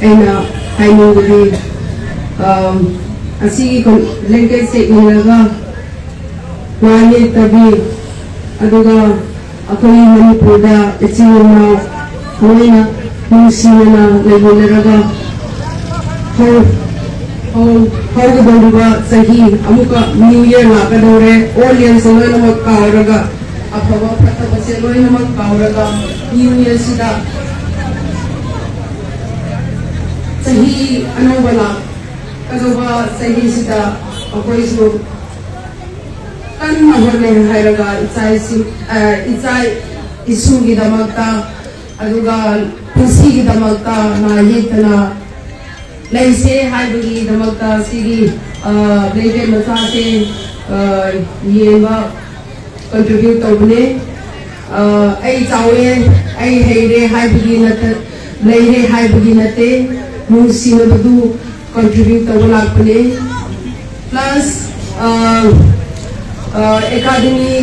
ꯑꯩꯅ ꯍꯥꯏꯅꯤꯡꯕꯗꯤ ꯑꯁꯤꯒꯤ ꯂꯦꯡꯒ꯭ꯋꯦꯖ ꯁꯦꯛꯅꯔꯒ ꯋꯥ ꯌꯦꯠꯇꯕꯤ ꯑꯗꯨꯒ ꯑꯩꯈꯣꯏ ꯃꯅꯤꯄꯨꯔꯗ ꯏꯆꯤꯜ ꯏꯅꯥꯎ ꯂꯣꯏꯅ ꯅꯨꯡꯁꯤꯅꯅ ꯂꯩꯃꯤꯟꯅꯔꯒ ꯍꯧꯒꯗꯧꯔꯤꯕ ꯆꯍꯤ ꯑꯃꯨꯛꯀ ꯅ꯭ꯌꯨ ꯏꯌꯔ ꯂꯥꯛꯀꯗꯧꯔꯦ ꯑꯣꯜ ꯏꯌꯔꯁꯦ ꯂꯣꯏꯅꯃꯛ ꯀꯥꯎꯔꯒ ꯑꯐꯕ ꯐꯠꯇꯕꯁꯦ ꯂꯣꯏꯅꯃꯛ ꯀꯥꯎꯔꯒ ꯅ꯭ꯌꯨ ꯏꯌꯔꯁꯤꯗ चही अनौबला कदोबा चहीसिदा अखोइसु कन्ना होने हायरगा इचाई इसुगी दमकता अदुगा पुसीगी दमकता ना येतना लेसे हायबगी दमकता सिगी लेके मसासे येबा कंट्रीब्यूट तौबने आई चावे आई हेरे हायबगी नत लेरे हायबगी नते नुसिनबदु कंट्रीब्यूट तौबा लाकने प्लस एकेडमी